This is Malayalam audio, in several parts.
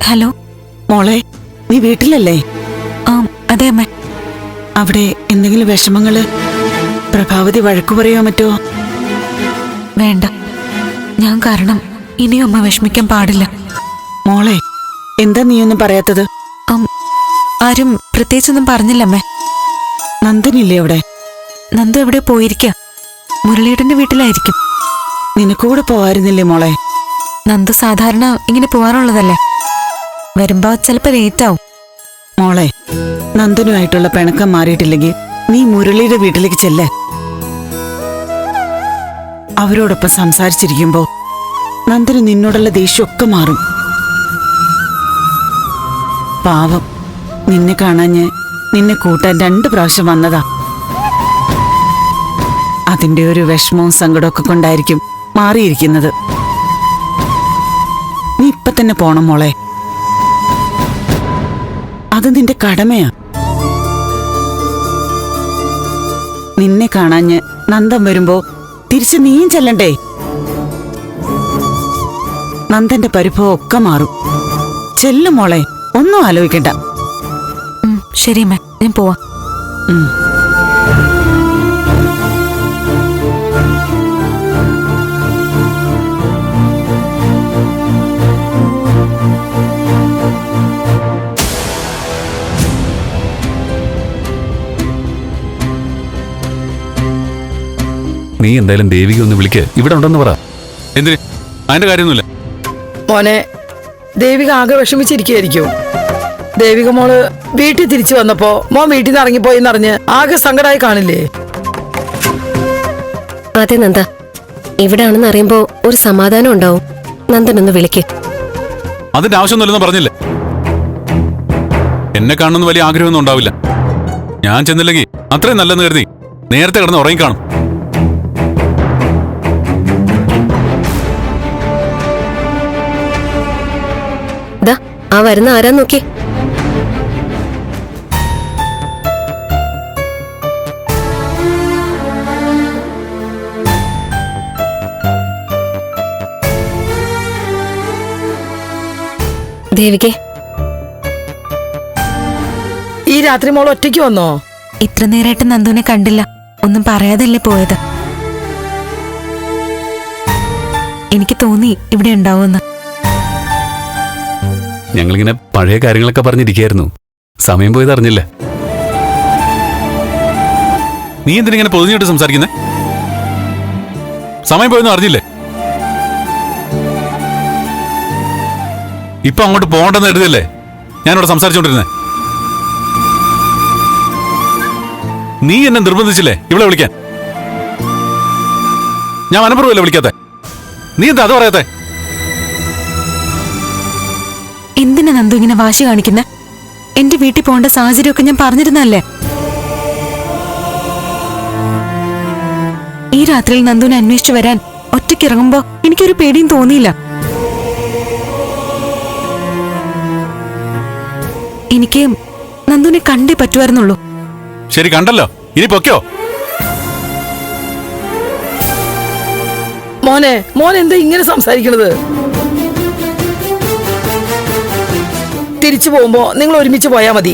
ഹലോ മോളെ, നീ വീട്ടിലല്ലേ? ആ അതെ അമ്മ. അവിടെ എന്തെങ്കിലും വിഷമങ്ങള്? പ്രഭാവതി വഴക്കു പറയോ മറ്റോ? വേണ്ട, ഞാൻ കാരണം ഇനിയും അമ്മ വിഷമിക്കാൻ പാടില്ല. മോളെ, എന്താ നീയൊന്നും പറയാത്തത്? ആരും പ്രത്യേകിച്ചൊന്നും പറഞ്ഞില്ലമ്മേ. നന്ദനില്ലേ അവിടെ? നന്ദു എവിടെ പോയിരിക്ക? മുരളിയേട്ടന്റെ വീട്ടിലായിരിക്കും. നിനക്കൂടെ പോവായിരുന്നില്ലേ മോളെ? നന്ദു സാധാരണ ഇങ്ങനെ പോവാറുള്ളതല്ലേ. വരുമ്പോ ചിലപ്പോ ലേറ്റ് ആവും. മോളെ, നന്ദനുമായിട്ടുള്ള പിണക്കം മാറിയിട്ടില്ലെങ്കിൽ നീ മുരളിയുടെ വീട്ടിലേക്ക് ചെല്ലേ. അവരോടൊപ്പം സംസാരിച്ചിരിക്കുമ്പോ നന്ദന് നിന്നോടുള്ള ദേഷ്യമൊക്കെ മാറും. പാവം, നിന്നെ കാണാഞ്ഞ് നിന്നെ കൂട്ടാൻ 2 പ്രാവശ്യം വന്നതാ. അതിന്റെ ഒരു വിഷമവും സങ്കടമൊക്കെ കൊണ്ടായിരിക്കും മാറിയിരിക്കുന്നത്. നീ ഇപ്പൊ തന്നെ പോണം മോളെ. അത് നിന്റെ കടമയാ. നിന്നെ കാണാഞ്ഞ് നന്ദൻ വരുമ്പോ തിരിച്ച് നീയും ചെല്ലണ്ടേ? നന്ദന്റെ പരിഭവം ഒക്കെ മാറും. ചെല്ലും മോളെ, ഒന്നും ആലോചിക്കണ്ട. ശരി അമ്മ, ഞാൻ പോവാ. നീ എന്തായാലും ദേവിക ഒന്ന് വിളിക്ക്, ഇവിടെ ഉണ്ടെന്ന് പറ. എന്തിന്? അതിന്റെ കാര്യമൊന്നുമില്ല മോനെ. ദേവിക ആകെ വിഷമിച്ചിരിക്കുകയായിരിക്കും. ദേവിക മോള് വീട്ടിൽ തിരിച്ചു വന്നപ്പോ മോൻ വീട്ടിൽ നിന്ന് ഇറങ്ങിപ്പോയെന്നറിഞ്ഞ് ആകെ സങ്കടമായി കാണില്ലേ? അതെ നന്ദ, ഇവിടാണെന്ന് അറിയുമ്പോ ഒരു സമാധാനം ഉണ്ടാവും. നന്ദനൊന്ന് വിളിക്ക്. അതിന്റെ ആവശ്യമൊന്നുമില്ലെന്ന് പറഞ്ഞില്ലേ? എന്നെ കാണുന്ന വലിയ ആഗ്രഹമൊന്നും ഉണ്ടാവില്ല. ഞാൻ ചെന്നില്ലെങ്കിൽ അത്രയും നല്ലെന്ന് കരുതി നേരത്തെ കിടന്ന് ഉറങ്ങിക്കാണും. ആ വരുന്ന ആരാ നോക്കി. ദേവികെ, ഈ രാത്രി മോൾ ഒറ്റയ്ക്ക് വന്നോ? ഇത്ര നേരമായിട്ട് നന്ദുവിനെ കണ്ടില്ല. ഒന്നും പറയാതല്ലേ പോയത്. എനിക്ക് തോന്നി ഇവിടെ ഉണ്ടാവുമെന്ന്. ഞങ്ങളിങ്ങനെ പഴയ കാര്യങ്ങളൊക്കെ പറഞ്ഞിരിക്കായിരുന്നു. സമയം പോയത് അറിഞ്ഞില്ല. നീ എന്തിനിങ്ങനെ പൊതിഞ്ഞിട്ട് സംസാരിക്കുന്നേ? സമയം പോയെന്ന് അറിഞ്ഞില്ലേ? ഇപ്പൊ അങ്ങോട്ട് പോകണ്ടെന്ന് എഴുതിയല്ലേ ഞാനിവിടെ സംസാരിച്ചോണ്ടിരുന്നേ. നീ എന്നെ നിർബന്ധിച്ചില്ലേ ഇവിടെ വിളിക്കാൻ? ഞാൻ മനഃപൂർവ്വമല്ലേ വിളിക്കാത്തെ? നീ എന്താ അത് പറയാത്തെ? എന്തിനാ നന്ദു ഇങ്ങനെ വാശി കാണിക്കുന്നെ? എന്റെ വീട്ടിൽ പോകേണ്ട സാഹചര്യമൊക്കെ ഞാൻ പറഞ്ഞിരുന്നല്ലേ. ഈ രാത്രിയിൽ നന്ദുവിനെ അന്വേഷിച്ചു വരാൻ ഒറ്റയ്ക്ക് ഇറങ്ങുമ്പോ എനിക്കൊരു പേടിയും തോന്നിയില്ല. എനിക്ക് നന്ദുവിനെ കണ്ടേ പറ്റുമായിരുന്നുള്ളൂ. ശരി, കണ്ടല്ലോ, ഇനി പൊക്കോ. മോൻ എന്താ ഇങ്ങനെ സംസാരിക്കണത്? തിരിച്ചു പോകുമ്പോ നിങ്ങൾ ഒരുമിച്ച് പോയാ മതി.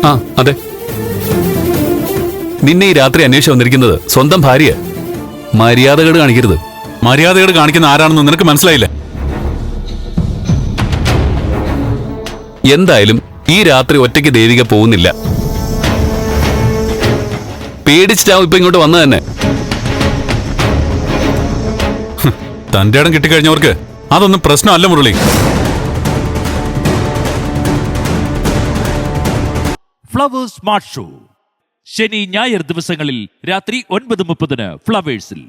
ആ അതെ, നിന്നെ ഈ രാത്രി അന്വേഷിച്ച് വന്നിരിക്കുന്നത് സ്വന്തം ഭാര്യ. മര്യാദകേട് കാണിക്കരുത്. മര്യാദകേട് കാണിക്കുന്ന ആരാണെന്ന് നിനക്ക് മനസ്സിലായില്ലേ? എന്തായാലും ഈ രാത്രി ഒറ്റയ്ക്ക് ദേവിക പോകുന്നില്ല. പേടിച്ചിട്ടാവും ഇപ്പൊ ഇങ്ങോട്ട് വന്നത് തന്നെ. തന്റെ ഇടം കിട്ടിക്കഴിഞ്ഞവർക്ക് അതൊന്നും പ്രശ്നമല്ല മുരളി. ഫ്ലവേഴ്സ് സ്മാർട്ട് ഷോ ശനി ഞായർ ദിവസങ്ങളിൽ രാത്രി 9:30 ഫ്ലവേഴ്സിൽ.